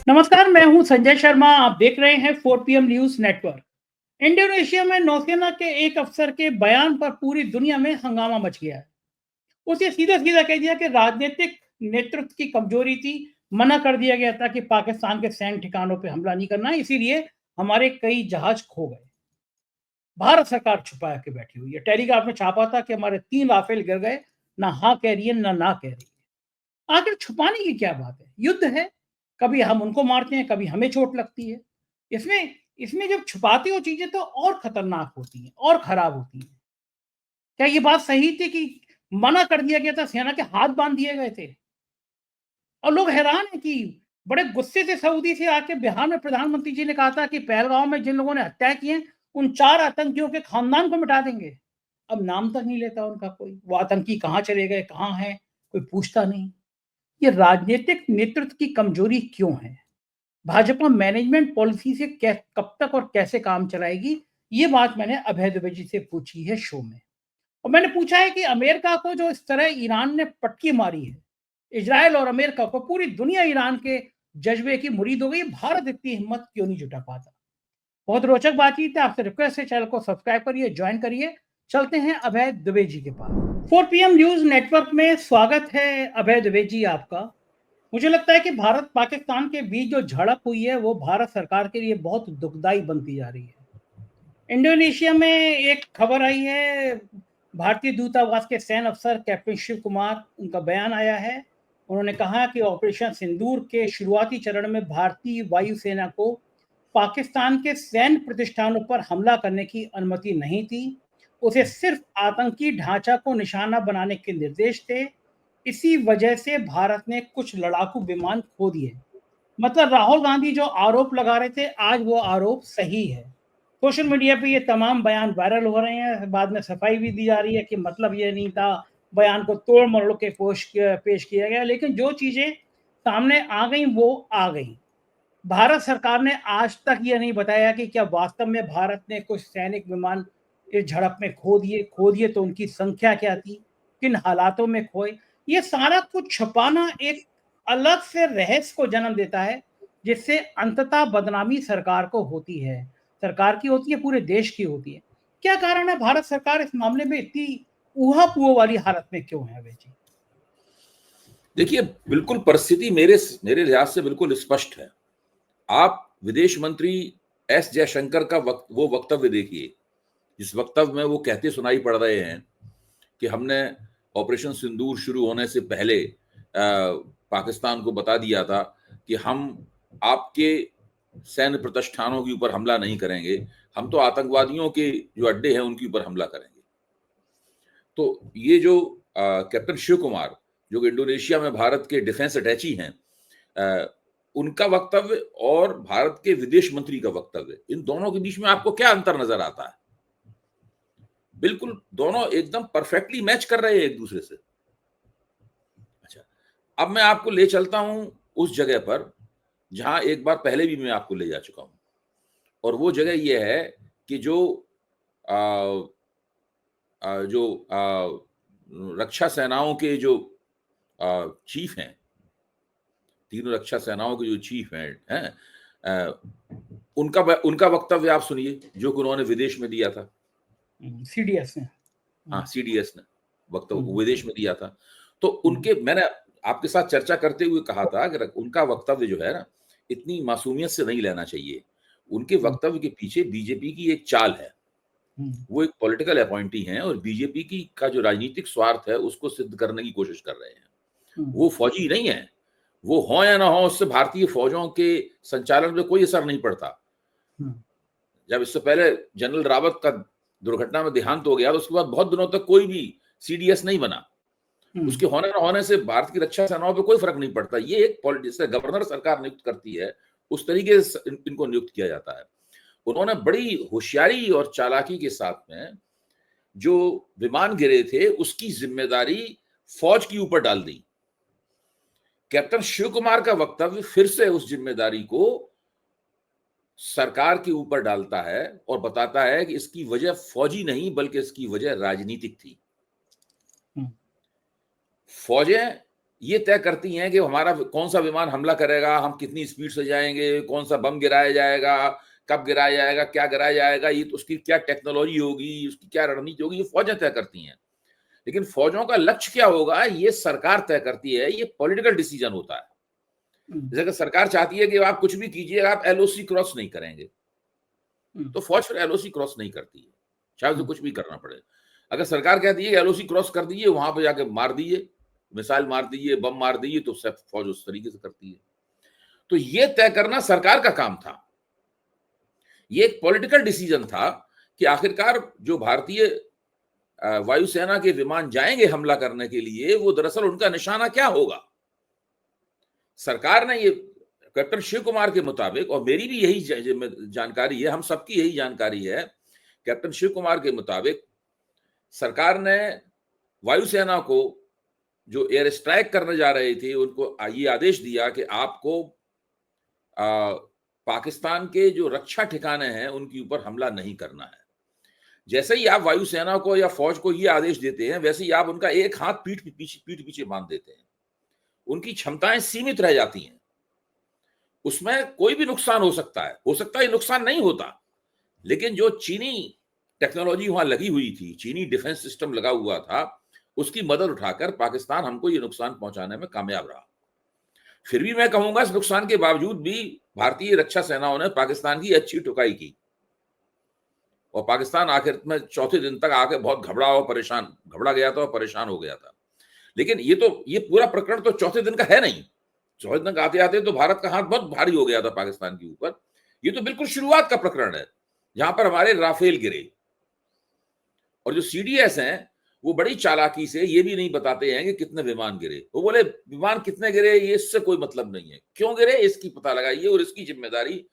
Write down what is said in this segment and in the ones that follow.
नमस्कार, मैं हूं संजय शर्मा। आप देख रहे हैं 4 PM न्यूज नेटवर्क। इंडोनेशिया में नौसेना के एक अफसर के बयान पर पूरी दुनिया में हंगामा मच गया है। उसे सीधा सीधा कह दिया कि राजनीतिक नेतृत्व की कमजोरी थी। मना कर दिया गया था कि पाकिस्तान के सैन्य ठिकानों पर हमला नहीं करना है, इसीलिए हमारे कई जहाज खो गए। भारत सरकार छुपा के बैठी हुई है। टेलीग्राफ में छापा था कि हमारे 3 राफेल गिर गए। ना हाँ कह रही है, ना कह रही है। आखिर छुपाने की क्या बात है? युद्ध है, कभी हम उनको मारते हैं, कभी हमें चोट लगती है। इसमें इसमें जब छुपाती हो चीजें तो और खतरनाक होती हैं और खराब होती हैं। क्या ये बात सही थी कि मना कर दिया गया था, सेना के हाथ बांध दिए गए थे? और लोग हैरान हैं कि बड़े गुस्से से सऊदी से आके बिहार में प्रधानमंत्री जी ने कहा था कि पहलगांव में जिन लोगों ने हत्या की है, उन 4 आतंकियों के खानदान को मिटा देंगे। अब नाम तक नहीं लेता उनका कोई। वो आतंकी कहाँ चले गए, कहाँ हैं, कोई पूछता नहीं। ये राजनीतिक नेतृत्व की कमजोरी क्यों है? भाजपा मैनेजमेंट पॉलिसी से कब तक और कैसे काम चलाएगी? ये बात मैंने अभय दुबे जी से पूछी है शो में। और मैंने पूछा है कि अमेरिका को जो इस तरह ईरान ने पटकी मारी है, इजराइल और अमेरिका को, पूरी दुनिया ईरान के जज्बे की मुरीद हो गई। भारत इतनी हिम्मत क्यों नहीं जुटा पाता? बहुत रोचक बातचीत है। आपसे रिक्वेस्ट है, चैनल को सब्सक्राइब करिए, ज्वाइन करिए। चलते हैं अभय दुबे जी के पास। 4 PM न्यूज नेटवर्क में स्वागत है अभय दुबे जी आपका। मुझे लगता है कि भारत पाकिस्तान के बीच जो झड़प हुई है वो भारत सरकार के लिए बहुत दुखदाई बनती जा रही है। इंडोनेशिया में एक खबर आई है, भारतीय दूतावास के सैन्य अफसर कैप्टन शिव कुमार, उनका बयान आया है। उन्होंने कहा कि ऑपरेशन सिंदूर के शुरुआती चरण में भारतीय वायुसेना को पाकिस्तान के सैन्य प्रतिष्ठानों पर हमला करने की अनुमति नहीं थी। उसे सिर्फ आतंकी ढांचा को निशाना बनाने के निर्देश थे। इसी वजह से भारत ने कुछ लड़ाकू विमान खो दिए। मतलब राहुल गांधी जो आरोप लगा रहे थे, आज वो आरोप सही है। सोशल मीडिया पे ये तमाम बयान वायरल हो रहे हैं। बाद में सफाई भी दी जा रही है कि मतलब ये नहीं था, बयान को तोड़ मरोड़ के पेश किया गया। लेकिन जो चीजें सामने आ गई वो आ गई। भारत सरकार ने आज तक ये नहीं बताया कि क्या वास्तव में भारत ने कुछ सैनिक विमान इस झड़प में खो दिए तो उनकी संख्या क्या थी, किन हालातों में खोए। ये सारा कुछ छुपाना एक अलग से रहस्य को जन्म देता है, जिससे अंततः बदनामी सरकार को होती है। सरकार की होती है, पूरे देश की होती है। क्या कारण है भारत सरकार इस मामले में इतनी ऊहा-पुआ वाली हालत में क्यों है अभय जी? देखिए, बिल्कुल परिस्थिति मेरे लिहाज से बिल्कुल स्पष्ट है। आप विदेश मंत्री एस जयशंकर का वो वक्तव्य देखिए, जिस वक्तव्य में वो कहते सुनाई पड़ रहे हैं कि हमने ऑपरेशन सिंदूर शुरू होने से पहले पाकिस्तान को बता दिया था कि हम आपके सैन्य प्रतिष्ठानों के ऊपर हमला नहीं करेंगे, हम तो आतंकवादियों के जो अड्डे हैं उनके ऊपर हमला करेंगे। तो ये जो कैप्टन शिव कुमार, जो इंडोनेशिया में भारत के डिफेंस अटैची हैं, उनका वक्तव्य और भारत के विदेश मंत्री का वक्तव्य, इन दोनों के बीच में आपको क्या अंतर नजर आता है? बिल्कुल दोनों एकदम परफेक्टली मैच कर रहे हैं एक दूसरे से। अच्छा, अब मैं आपको ले चलता हूं उस जगह पर जहां एक बार पहले भी मैं आपको ले जा चुका हूं, और वो जगह यह है कि जो रक्षा सेनाओं के जो चीफ हैं, तीनों रक्षा सेनाओं के जो चीफ हैं, उनका वक्तव्य आप सुनिए, जो कि उन्होंने विदेश में दिया था। सीडीएस ने, हाँ, सीडीएस ने वक्तव्य विदेश में दिया था। तो मैंने आपके साथ चर्चा करते हुए कहा था कि उनका वक्तव्य जो है ना, इतनी मासूमियत से नहीं लेना चाहिए। उनके वक्तव्य के पीछे बीजेपी की एक चाल है। वो एक पॉलिटिकल अपॉइंटी हैं और बीजेपी की का जो राजनीतिक स्वार्थ है उसको सिद्ध करने की कोशिश कर रहे हैं। वो फौजी नहीं है, वो हो या ना हो, उससे भारतीय फौजों के संचालन में कोई असर नहीं पड़ता। जब इससे पहले जनरल रावत का दुर्घटना में देहांत हो गया तो उसके बाद बहुत दिनों तक कोई भी सीडीएस नहीं बना। उसके होने न होने से भारत की रक्षा सेनाओं पे कोई फर्क नहीं पड़ता। ये एक पॉलिटिक्स, गवर्नर सरकार नियुक्त करती है, उस तरीके से इनको नियुक्त किया जाता है। उन्होंने बड़ी होशियारी और चालाकी के साथ में जो विमान गिरे थे उसकी जिम्मेदारी फौज के ऊपर डाल दी। कैप्टन शिव कुमार का वक्तव्य फिर से उस जिम्मेदारी को सरकार के ऊपर डालता है और बताता है कि इसकी वजह फौजी नहीं बल्कि इसकी वजह राजनीतिक थी। फौजें ये तय करती हैं कि हमारा कौन सा विमान हमला करेगा, हम कितनी स्पीड से जाएंगे, कौन सा बम गिराया जाएगा, कब गिराया जाएगा, क्या गिराया जाएगा, ये तो उसकी क्या टेक्नोलॉजी होगी, उसकी क्या रणनीति होगी, ये फौजें तय करती हैं। लेकिन फौजों का लक्ष्य क्या होगा, ये सरकार तय करती है, ये पॉलिटिकल डिसीजन होता है। जैसे कि सरकार चाहती है कि आप कुछ भी कीजिए, आप एलओसी क्रॉस नहीं करेंगे, तो फौज फिर एलओसी क्रॉस नहीं करती है, चाहे उसे कुछ भी करना पड़े। अगर सरकार कहती है कि एलओसी क्रॉस कर दीजिए, वहां पर जाके मार दीजिए, मिसाइल मार दीजिए, बम मार दीजिए, तो सब फौज उस तरीके से करती है। तो ये तय करना सरकार का काम था। ये एक पॉलिटिकल डिसीजन था कि आखिरकार जो भारतीय वायुसेना के विमान जाएंगे हमला करने के लिए, वो दरअसल उनका निशाना क्या होगा। सरकार ने ये कैप्टन शिव कुमार के मुताबिक, और मेरी भी यही जानकारी है, हम सबकी यही जानकारी है, कैप्टन शिव कुमार के मुताबिक सरकार ने वायुसेना को जो एयर स्ट्राइक करने जा रहे थे उनको ये आदेश दिया कि आपको पाकिस्तान के जो रक्षा ठिकाने हैं उनके ऊपर हमला नहीं करना है। जैसे ही आप वायुसेना को या फौज को ये आदेश देते हैं, वैसे ही आप उनका एक हाथ पीठ पीछे बांध देते हैं। उनकी क्षमताएं सीमित रह जाती हैं, उसमें कोई भी नुकसान हो सकता है नुकसान नहीं होता। लेकिन जो चीनी टेक्नोलॉजी वहां लगी हुई थी, चीनी डिफेंस सिस्टम लगा हुआ था, उसकी मदद उठाकर पाकिस्तान हमको ये नुकसान पहुंचाने में कामयाब रहा। फिर भी मैं कहूंगा, इस नुकसान के बावजूद भी भारतीय रक्षा सेनाओं ने पाकिस्तान की अच्छी ठुकाई की, और पाकिस्तान आखिर में चौथे दिन तक आके बहुत घबरा गया था और परेशान हो गया था। लेकिन ये पूरा प्रकरण तो चौथे दिन का है नहीं। चौथे दिन आते आते तो भारत का हाथ बहुत भारी हो गया था पाकिस्तान के ऊपर। ये तो बिल्कुल शुरुआत का प्रकरण है, जहां पर हमारे राफेल गिरे। और जो सीडीएस हैं, वो बड़ी चालाकी से ये भी नहीं बताते हैं कि कितने विमान गिरे। वो बोले विमान कितने गिरे ये इससे कोई मतलब नहीं है, क्यों गिरे इसकी पता लगाइए, और इसकी जिम्मेदारी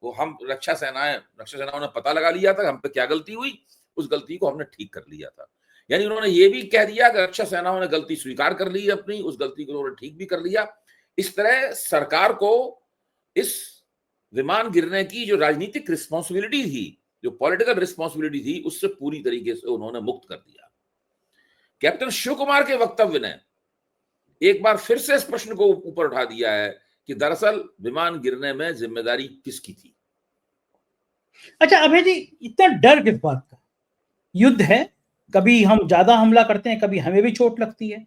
वो हम रक्षा सेनाओं ने पता लगा लिया था हम पे क्या गलती हुई, उस गलती को हमने ठीक कर लिया था। यानी उन्होंने ये भी कह दिया कि रक्षा सेनाओं ने गलती स्वीकार कर ली अपनी, उस गलती को उन्होंने ठीक भी कर लिया। इस तरह सरकार को इस विमान गिरने की जो राजनीतिक रिस्पॉन्सिबिलिटी थी, जो पॉलिटिकल रिस्पॉन्सिबिलिटी थी, उससे पूरी तरीके से उन्होंने मुक्त कर दिया। कैप्टन शिव कुमार के वक्तव्य ने एक बार फिर से इस प्रश्न को ऊपर उठा दिया है कि दरअसल विमान गिरने में जिम्मेदारी किसकी थी। अच्छा अभय जी, इतना डर किस बात का? युद्ध है, कभी हम ज्यादा हमला करते हैं, कभी हमें भी चोट लगती है।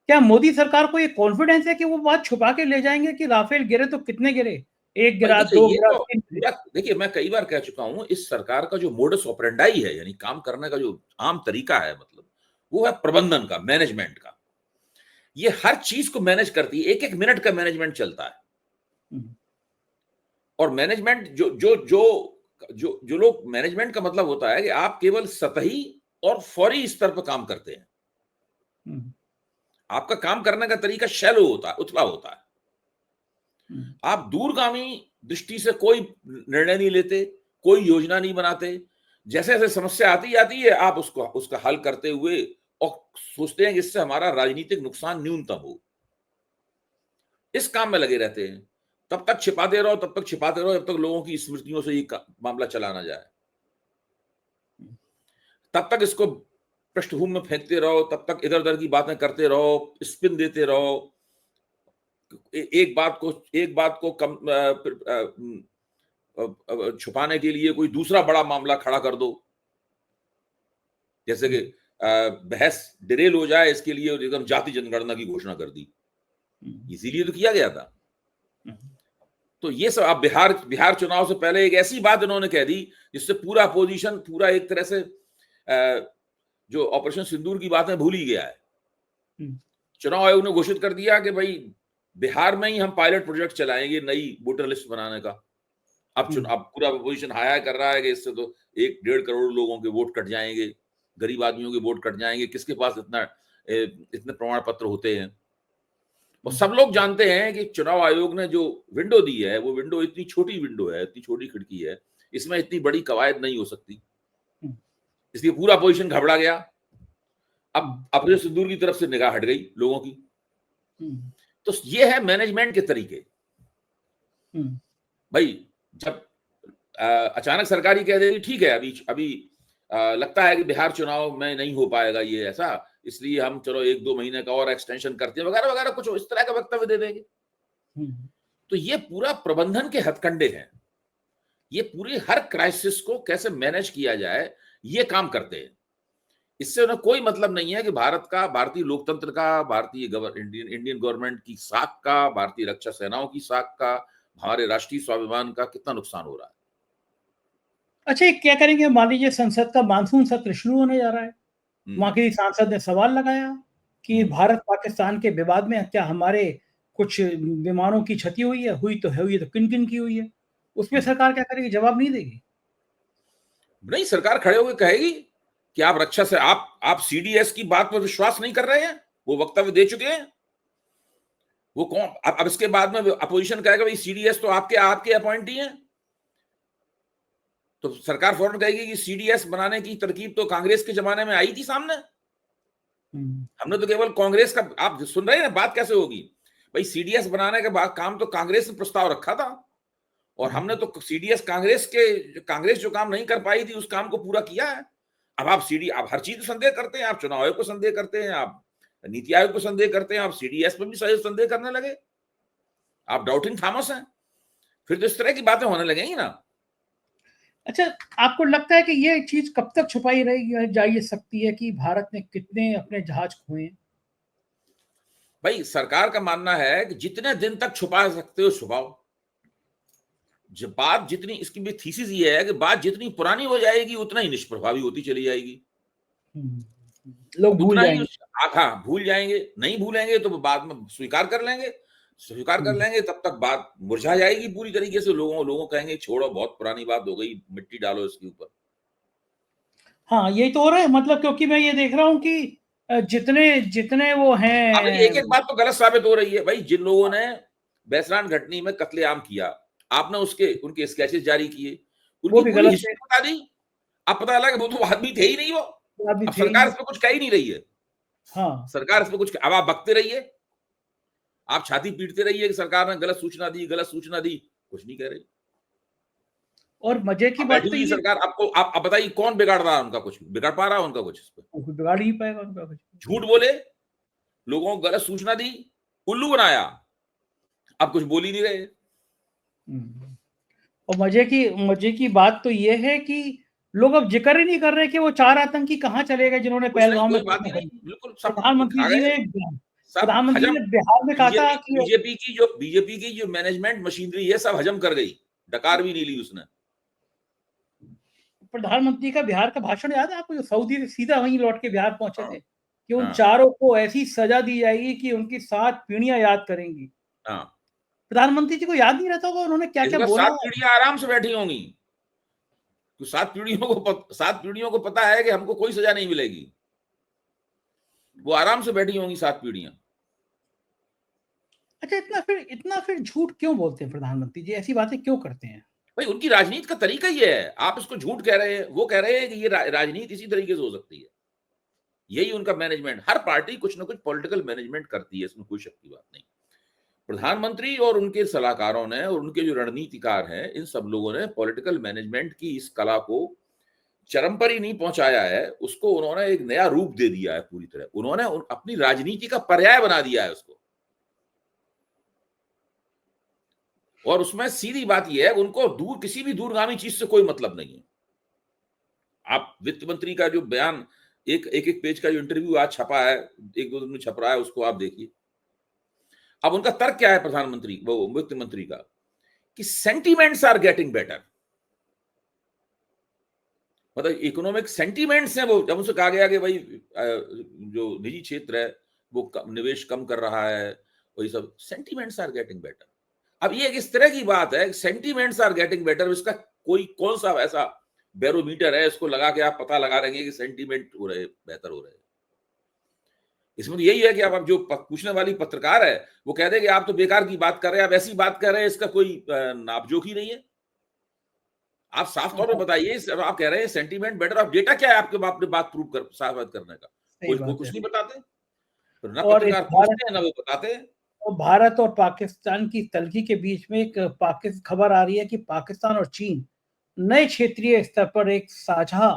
क्या मोदी सरकार को ये कॉन्फिडेंस है कि वो बात छुपा के ले जाएंगे कि राफेल गिरे तो कितने गिरे, एक गिरा, दो गिरा, तीन गिरा? देखिए, मैं कई बार कह चुका हूं, इस सरकार का जो मोडस ऑपरेंडाई है, यानी काम करने का जो आम तरीका है, मतलब वो है प्रबंधन का, मैनेजमेंट का। ये हर चीज को मैनेज करती है, एक एक मिनट का मैनेजमेंट चलता है। और मैनेजमेंट जो लोग, मैनेजमेंट का मतलब होता है कि आप केवल सतही और फौरी स्तर पर काम करते हैं। आपका काम करने का तरीका शैलो होता है, उथला होता है। आप दूरगामी दृष्टि से कोई निर्णय नहीं लेते, कोई योजना नहीं बनाते। जैसे जैसे समस्या आती है, आप उसका हल करते हुए और सोचते हैं कि इससे हमारा राजनीतिक नुकसान न्यूनतम हो, इस काम में लगे रहते हैं। तब तक छिपाते रहो, जब तक लोगों की स्मृतियों से ये मामला चला ना जाए। तब तक इसको पृष्ठभूमि में फेंकते रहो, तब तक इधर उधर की बातें करते रहो, स्पिन देते रहो। एक बात को कम छुपाने के लिए कोई दूसरा बड़ा मामला खड़ा कर दो, जैसे कि बहस डिरेल हो जाए, इसके लिए एकदम जाति जनगणना की घोषणा कर दी। इसीलिए तो किया गया था। तो ये सब, आप बिहार चुनाव से पहले एक ऐसी बात इन्होंने कह दी जिससे पूरा अपोजिशन, पूरा एक तरह से जो ऑपरेशन सिंदूर की बातें भूल ही गया है। चुनाव आयोग ने घोषित कर दिया कि भाई बिहार में ही हम पायलट प्रोजेक्ट चलाएंगे नई वोटर लिस्ट बनाने का। अब पूरा अपोजिशन हाय कर रहा है कि इससे तो 1-1.5 करोड़ लोगों के वोट कट जाएंगे, गरीब आदमियों के वोट कट जाएंगे, किसके पास इतने प्रमाण पत्र होते हैं। और सब लोग जानते हैं कि चुनाव आयोग ने जो विंडो दी है, वो विंडो इतनी छोटी विंडो है, इतनी छोटी खिड़की है, इसमें इतनी बड़ी कवायद नहीं हो सकती। इसलिए पूरा अपोजिशन घबरा गया। अब अपने सिंदूर की तरफ से निगाह हट गई लोगों की। तो ये है मैनेजमेंट के तरीके। भाई जब अचानक सरकार ही कह देगी ठीक है, अभी लगता है कि बिहार चुनाव में नहीं हो पाएगा ये ऐसा, इसलिए हम चलो 1-2 महीने का और एक्सटेंशन करते हैं वगैरह वगैरह, कुछ इस तरह का वक्तव्य दे देंगे। तो ये पूरा प्रबंधन के हथकंडे हैं। ये पूरे हर क्राइसिस को कैसे मैनेज किया जाए, ये काम करते हैं। इससे उन्हें कोई मतलब नहीं है कि भारत का, भारतीय लोकतंत्र का, भारतीय इंडियन गवर्नमेंट की साख का, भारतीय रक्षा सेनाओं की साख का, हमारे राष्ट्रीय स्वाभिमान का कितना नुकसान हो रहा है। अच्छा, ये क्या करेंगे? मान लीजिए संसद का मानसून सत्र शुरू होने जा रहा है। वहां हम्म, की सांसद ने सवाल लगाया कि हम्म, भारत पाकिस्तान के विवाद में क्या हमारे कुछ विमानों की क्षति हुई है? हुई तो है, हुई तो किन किन की हुई है? उसमें हम्म। सरकार क्या करेगी? जवाब नहीं देगी। नहीं, सरकार खड़े होकर कहेगी कि आप रक्षा से आप सीडीएस की बात पर विश्वास नहीं कर रहे हैं, वो वक्तव्य दे चुके हैं। वो कौन, अब इसके बाद में अपोजिशन कहेगा भाई सीडीएस तो आपके आपके अपॉइंटी हैं, तो सरकार फौरन कहेगी कि सीडीएस बनाने की तरकीब तो कांग्रेस के जमाने में आई थी सामने। हमने तो केवल कांग्रेस का, आप सुन रहे हैं ना बात कैसे होगी? भाई सीडीएस बनाने के बाद काम तो कांग्रेस ने प्रस्ताव रखा था, और हमने तो सीडीएस कांग्रेस जो काम नहीं कर पाई थी उस काम को पूरा किया है। अब आप हर चीज संदेह करते हैं, आप चुनाव आयोग को संदेह करते हैं, आप नीति आयोग को संदेह करते हैं, आप सीडीएस पर भी संदेह करने लगे, आप डाउटिंग थॉमस हैं। फिर तो इस तरह की बातें होने लगेंगी ना। अच्छा, आपको लगता है कि ये चीज कब तक छुपाई रहेगी जा ये सकती है कि भारत ने कितने अपने जहाज खोए? भाई सरकार का मानना है कि जितने दिन तक छुपा सकते हो छुपाओ। जब बात जितनी, इसकी भी थीसिस ये है कि बात जितनी पुरानी हो जाएगी उतना ही निष्प्रभावी होती चली जाएगी, लोग भूल उतना ही जाएंगे। आप, हाँ, भूल जाएंगे। नहीं भूलेंगे तो बाद में स्वीकार कर लेंगे, स्वीकार कर हम्म, लेंगे, तब तक बात मुरझा जाएगी पूरी तरीके से। लोगों कहेंगे छोड़ो, बहुत पुरानी बात हो गई, मिट्टी डालो इसके ऊपर। हाँ, यही तो हो रहा है। मतलब क्योंकि मैं ये देख रहा हूँ कि जितने जितने वो अब एक हैं। एक बात तो गलत साबित हो रही है भाई। जिन लोगों ने बैसरान घटनी में कत्लेआम किया, आपने उसके उनके स्केचेस जारी किए, वो उनकी भी पूरी गलत थे। हिस्ट्री बता दी। अब पता लगा वो तो आदमी थे ही नहीं वो। आदमी अब थे ही सरकार नहीं। इस पर कुछ कह ही नहीं रही है। हाँ। सरकार इस पर कुछ, अब आप बकते रहिए, आप छाती पीटते रहिए कि सरकार ने गलत सूचना दी, गलत सूचना दी, कुछ नहीं कह रही। और मजे की अब बात बैठी तो हुई ये, सरकार, आपको आप बताइए कौन बिगाड़ रहा है उनका? कुछ बिगाड़ पा रहा है उनका कुछ? इस पर वो बिगाड़ ही पाएगा उनका कुछ। झूठ बोले, लोगों को गलत सूचना दी, उल्लू बनाया, अब कुछ बोल ही नहीं रहे। हम्म। और मजे की बात तो ये है कि लोग अब जिक्र ही नहीं कर रहे कि वो 4 आतंकी कहाँ चले गए जिन्होंने कुछ नहीं, पहलगाम में कोई बात घटना ही नहीं, करी। बिल्कुल सब प्रधानमंत्री खा जी गए, ने सब प्रधानमंत्री हजम। ने बिहार में कहा था कि बीजेपी की जो मैनेजमेंट मशीनरी है सब हजम कर गई, डकार भी नहीं ली उसने। प्रधानमंत्री का बिहार का भाषण याद है आपको, जो सऊदी से सीधा वहीं लौट के बिहार पहुंचे हाँ, थे कि उन हाँ, चारों को ऐसी सजा दी जाएगी कि उनकी 7 पीढ़ियां याद करेंगी। हाँ। प्रधानमंत्री जी को याद नहीं रहता होगा उन्होंने क्या इस क्या बार बोला 7 है। पीढ़ियां आराम से बैठी होंगी, तो 7 पीढ़ियों को पता है कि हमको कोई सजा नहीं मिलेगी। वो आराम से बैठी होंगी 7 पीढ़ियां। अच्छा, इतना फिर झूठ क्यों बोलते हैं प्रधानमंत्री जी? ऐसी बातें क्यों करते हैं? भाई उनकी राजनीति का तरीका ही है। आप इसको झूठ कह रहे हैं, वो कह रहे हैं कि ये राजनीति इसी तरीके से हो सकती है। यही उनका मैनेजमेंट, हर पार्टी कुछ ना कुछ पॉलिटिकल मैनेजमेंट करती है, इसमें कोई शक की बात नहीं। प्रधानमंत्री और उनके सलाहकारों ने और उनके जो रणनीतिकार हैं, इन सब लोगों ने पॉलिटिकल मैनेजमेंट की इस कला को चरम पर ही नहीं पहुंचाया है, उसको उन्होंने एक नया रूप दे दिया है पूरी तरह। उन्होंने अपनी राजनीति का पर्याय बना दिया है उसको। और उसमें सीधी बात यह है, उनको किसी भी दूरगामी चीज से कोई मतलब नहीं है। आप वित्त मंत्री का जो बयान, एक पेज का जो इंटरव्यू आज छपा है, 1-2 दिन में छप रहा है, उसको आप देखिए। अब उनका तर्क क्या है प्रधानमंत्री, वो वित्त मंत्री का, कि सेंटीमेंट्स आर गेटिंग बेटर। मतलब इकोनॉमिक सेंटीमेंट्स हैं वो। जब उनसे कहा गया कि भाई जो निजी क्षेत्र है वो निवेश कम कर रहा है, वही सब, सेंटीमेंट्स आर गेटिंग बेटर। अब ये एक इस तरह की बात है, सेंटीमेंट्स आर गेटिंग बेटर, इसका कोई कौन सा ऐसा बैरोमीटर है इसको लगा के आप पता लगा रहे हैं कि सेंटीमेंट हो रहे, बेहतर हो रहे हैं? इसमें तो यही है कि आप जो पूछने वाली पत्रकार है वो कह दे कि आप तो बेकार की बात कर रहे हैं, आप ऐसी बात कर रहे हैं, इसका कोई नापजोक ही नहीं है। आप साफ तौर पर बताइए, आप कह रहे हैं सेंटीमेंट बेटर, आप डेटा क्या है आपके बाप ने बात प्रूव कर साबित करने का? सही कोई बात कुछ है। नहीं बताते, तो ना और पत्रकार पूछते हैं ना वो बताते हैं। भारत और पाकिस्तान की तल्खी के बीच में एक खबर आ रही है कि पाकिस्तान और चीन नए क्षेत्रीय स्तर पर एक साझा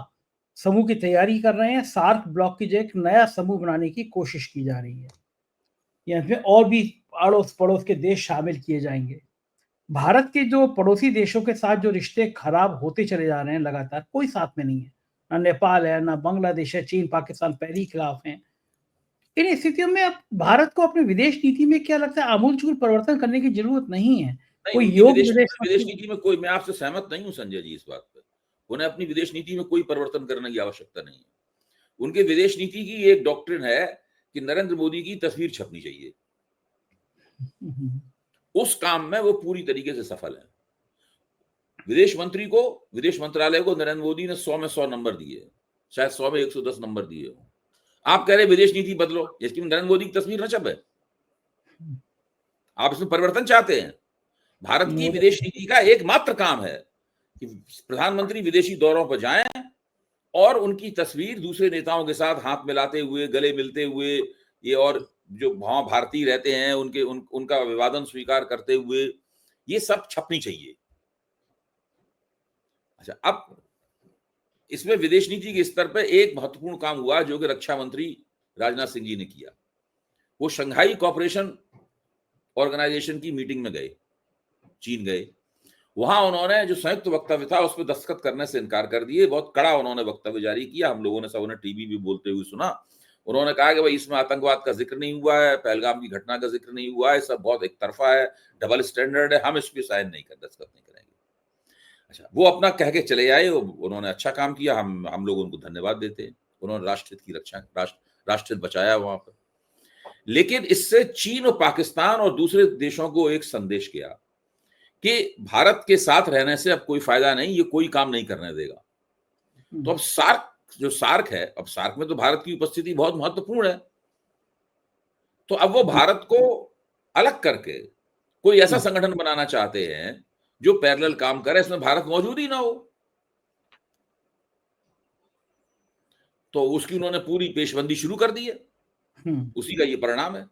समूह की तैयारी कर रहे हैं। सार्क ब्लॉक की जो एक नया समूह बनाने की कोशिश की जा रही है। यहाँ पे और भी अड़ोस पड़ोस के देश शामिल किए जाएंगे। भारत के जो पड़ोसी देशों के साथ जो रिश्ते खराब होते चले जा रहे हैं लगातार, कोई साथ में नहीं है। ना नेपाल है, ना बांग्लादेश है, चीन पाकिस्तान पहले ही खिलाफ हैं। इन स्थितियों में अब भारत को अपनी विदेश नीति में क्या लगता है, आमूल-चूल परिवर्तन करने की ज़रूरत नहीं है। नहीं, कोई उनकी योग्य विदेश नीति में कोई, मैं आपसे सहमत नहीं हूँ संजय जी इस बात पे। उन्हें अपनी विदेश नीति में कोई परिवर्तन करने की आवश्यकता नहीं है। उनके विदेश नीति की एक डॉक्ट्रिन है कि नरेंद्र मोदी की तस्वीर छपनी चाहिए। उस काम में वो पूरी तरीके से सफल है। विदेश मंत्रालय को नरेंद्र मोदी ने 100 में 100 नंबर दिए, शायद 100 में 110 नंबर दिए हो। आप कह रहे विदेश नीति बदलो, जिसकी नरेंद्र मोदी की तस्वीर न छपे। आप इसमें परिवर्तन चाहते हैं। भारत की विदेश नीति का एकमात्र काम है कि प्रधानमंत्री विदेशी दौरों पर जाएं और उनकी तस्वीर दूसरे नेताओं के साथ हाथ मिलाते हुए, गले मिलते हुए, ये और जो वहां भारतीय रहते हैं उनका अभिवादन स्वीकार करते हुए, ये सब छपनी चाहिए। अच्छा, अब इसमें विदेश नीति के स्तर पर एक महत्वपूर्ण काम हुआ जो कि रक्षा मंत्री राजनाथ सिंह जी ने किया। वो शंघाई कोऑपरेशन ऑर्गेनाइजेशन की मीटिंग में गए, चीन गए। वहां उन्होंने जो संयुक्त वक्तव्य था उस पर दस्तखत करने से इनकार कर दिए। बहुत कड़ा उन्होंने वक्तव्य जारी किया। हम लोगों ने सब उन्हें टीवी भी बोलते हुए सुना। उन्होंने कहा कि भाई इसमें आतंकवाद का जिक्र नहीं हुआ है, पहलगाम की घटना का जिक्र नहीं हुआ है, सब बहुत एक तरफा है, डबल स्टैंडर्ड है, हम इस पर साइन नहीं कर, दस्तखत नहीं करेंगे। अच्छा, वो अपना कह के चले आए। उन्होंने अच्छा काम किया, हम लोग उनको धन्यवाद देते हैं। उन्होंने राष्ट्रहित की रक्षा, राष्ट्रहित बचाया वहां पर। लेकिन इससे चीन और पाकिस्तान और दूसरे देशों को एक संदेश गया कि भारत के साथ रहने से अब कोई फायदा नहीं, ये कोई काम नहीं करने देगा। तो अब सार्क है, अब सार्क में तो भारत की उपस्थिति बहुत महत्वपूर्ण है। तो अब वो भारत को अलग करके कोई ऐसा संगठन बनाना चाहते हैं जो पैरेलल काम करे, इसमें भारत मौजूद ही ना हो। तो उसकी उन्होंने पूरी पेशबंदी शुरू कर दी है। उसी का ये परिणाम है।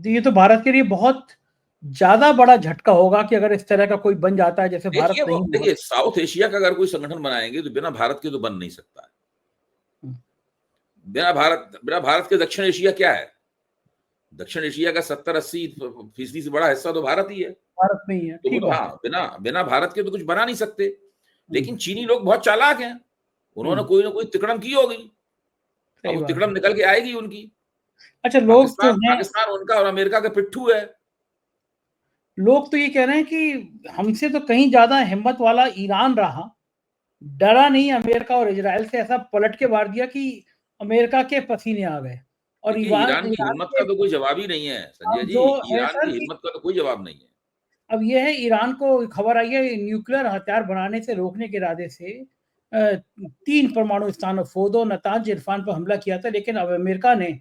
ये तो भारत के लिए बहुत ज्यादा बड़ा झटका होगा कि अगर इस तरह का कोई बन जाता है जैसे भारत नहीं। देखिए, साउथ एशिया का अगर कोई संगठन बनाएंगे तो बिना भारत के तो बन नहीं सकता है। बिना भारत के दक्षिण एशिया क्या है? दक्षिण एशिया का 70-80% से बड़ा हिस्सा तो भारत ही है। भारत में ही है। तो हाँ, बिना भारत के तो कुछ बना नहीं सकते। लेकिन चीनी लोग बहुत चालाक हैं, उन्होंने कोई ना कोई तिकड़म की होगी। अब तिकड़म निकल के आएगी उनकी। अच्छा, लोग तो पाकिस्तान उनका और अमेरिका का पिट्ठू है। लोग तो ये कह रहे हैं कि हमसे तो कहीं ज्यादा हिम्मत वाला ईरान रहा, डरा नहीं अमेरिका और इजराइल से, ऐसा पलट के मार दिया कि अमेरिका के पसीने आ गए। और ईरान की हिम्मत का तो कोई जवाब ही नहीं है संजय जी। ईरान की हिम्मत का तो कोई जवाब नहीं है। अब यह है, ईरान को खबर आई है न्यूक्लियर हथियार बनाने से रोकने के इरादे से 3 परमाणु स्थानों फोर्दो, नतांज, इरफान पर हमला किया था। लेकिन अब अमेरिका ने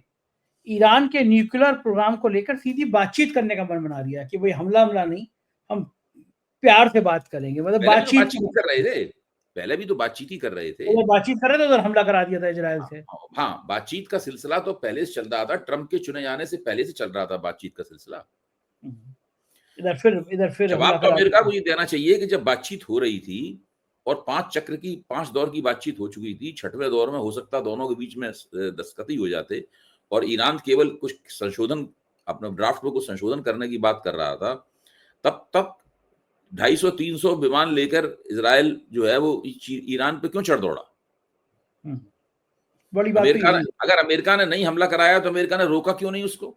ईरान के न्यूक्लियर प्रोग्राम को लेकर सीधी बातचीत करने का मन बना लिया कि भाई हमला नहीं, हम प्यार से बात करेंगे। मतलब बातचीत कर रहे थे, पहले भी तो बातचीत ही कर रहे थे। वो बातचीत कर रहे थे उधर हमला करा दिया था इजराइल से। हाँ, बातचीत का सिलसिला तो पहले से चल रहा था। ट्रंप के चुने जाने से पहले से चल रहा था बातचीत का सिलसिला। इधर फिर जवाब तो अमेरिका को ये देना चाहिए कि जब बातचीत हो रही थी और 5 दौर की बातचीत हो चुकी थी, 6वें दौर में हो सकता दोनों के बीच में दस्तखत ही हो जाते और ईरान केवल कुछ संशोधन, अपने ड्राफ्ट में कुछ संशोधन करने की बात कर रहा था, तब तक 250-300 विमान लेकर इजराइल जो है वो ईरान पे क्यों चढ़ दौड़ा? बड़ी बात अगर अमेरिका ने नहीं हमला कराया तो अमेरिका ने रोका क्यों नहीं उसको?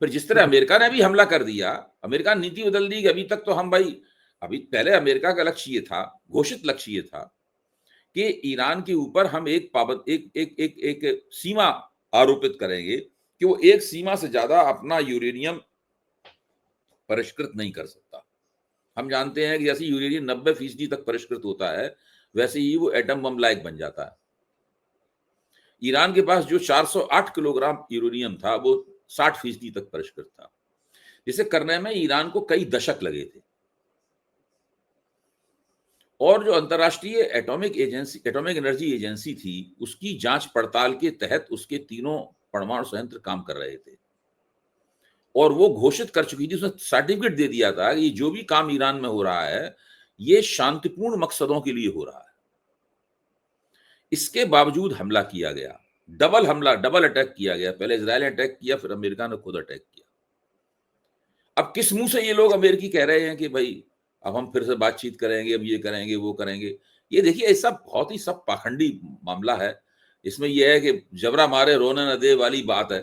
फिर जिस तरह अमेरिका ने भी हमला कर दिया, अमेरिका ने नीति बदल दी कि अभी तक तो हम भाई, अभी पहले अमेरिका का लक्ष्य ये था, घोषित लक्ष्य ये था कि ईरान के ऊपर हम एक सीमा आरोपित करेंगे कि वो एक सीमा से ज्यादा अपना यूरेनियम परिष्कृत नहीं कर सकता। हम जानते हैं कि जैसे यूरेनियम 90% तक परिष्कृत होता है, वैसे ही वो एटम बम लायक बन जाता है। ईरान के पास जो 408 किलोग्राम यूरेनियम था वो 60% तक परिष्कृत था, जिसे करने में ईरान को कई दशक लगे थे। और जो अंतर्राष्ट्रीय एटॉमिक एनर्जी एजेंसी थी, उसकी जांच पड़ताल के तहत उसके 3 परमाणु संयंत्र काम कर रहे थे और वो घोषित कर चुकी थी, उसने सर्टिफिकेट दे दिया था कि जो भी काम ईरान में हो रहा है ये शांतिपूर्ण मकसदों के लिए हो रहा है। इसके बावजूद हमला किया गया, डबल हमला, डबल अटैक किया गया। पहले इजराइल ने अटैक किया, फिर अमेरिका ने खुद अटैक किया। अब किस मुंह से ये लोग अमेरिकी कह रहे हैं कि भाई अब हम फिर से बातचीत करेंगे, अब ये करेंगे, वो करेंगे। ये देखिए, ऐसा बहुत ही सब पाखंडी मामला है। इसमें यह है कि जबरा मारे रोने न दे वाली बात है,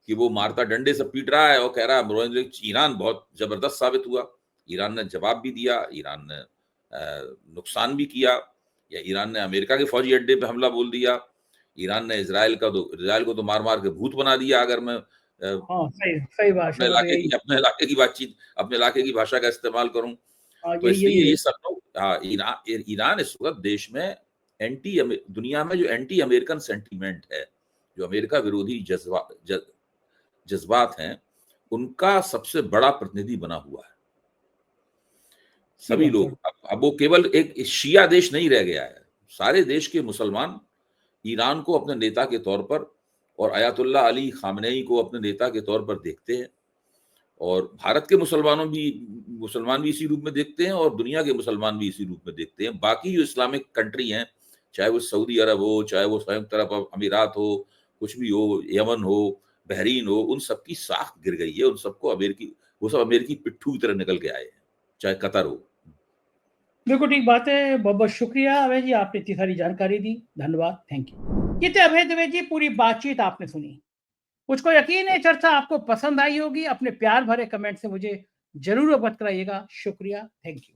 कि वो मारता डंडे से पीट रहा है और कह रहा है रोने दे। ईरान बहुत जबरदस्त साबित हुआ। ईरान ने जवाब भी दिया, ईरान ने नुकसान भी किया, या ईरान ने अमेरिका के फौजी अड्डे पे हमला बोल दिया। ईरान ने इजराइल को तो मार मार के भूत बना दिया। अगर मैं हाँ, सही भाषा तो यही। अपने इलाके की बातचीत, अपने इलाके की भाषा का इस्तेमाल करूं, हाँ, तो यही इसलिए है। ये सब लोग, हाँ, ईरान इस वक्त देश में दुनिया में जो एंटी अमेरिकन सेंटीमेंट है, जो अमेरिका विरोधी जज्बात हैं, उनका सबसे बड़ा प्रतिनिधि बना हुआ है। सभी लोग, अब वो केवल एक शिया देश नहीं रह गया है। सारे देश के मुसलमान ईरान को अपने नेता के तौर पर और अयातुल्ला अली खामनेई को अपने नेता के तौर पर देखते हैं। और भारत के मुसलमान भी इसी रूप में देखते हैं, और दुनिया के मुसलमान भी इसी रूप में देखते हैं। बाकी जो इस्लामिक कंट्री हैं, चाहे वो सऊदी अरब हो, चाहे वो संयुक्त अरब अमीरात हो, कुछ भी हो, यमन हो, बहरीन हो, उन सबकी साख गिर गई है। उन सबको वो सब अमेरिकी पिट्ठू की तरह निकल के आए हैं, चाहे कतर हो। बिल्कुल ठीक बात है। बहुत बहुत शुक्रिया अभय जी, आपने इतनी सारी जानकारी दी। धन्यवाद, थैंक यू। ये थे अभय द्विवेदी जी, पूरी बातचीत आपने सुनी। मुझको यकीन है चर्चा आपको पसंद आई होगी। अपने प्यार भरे कमेंट से मुझे जरूर अवगत कराइएगा। शुक्रिया, थैंक यू।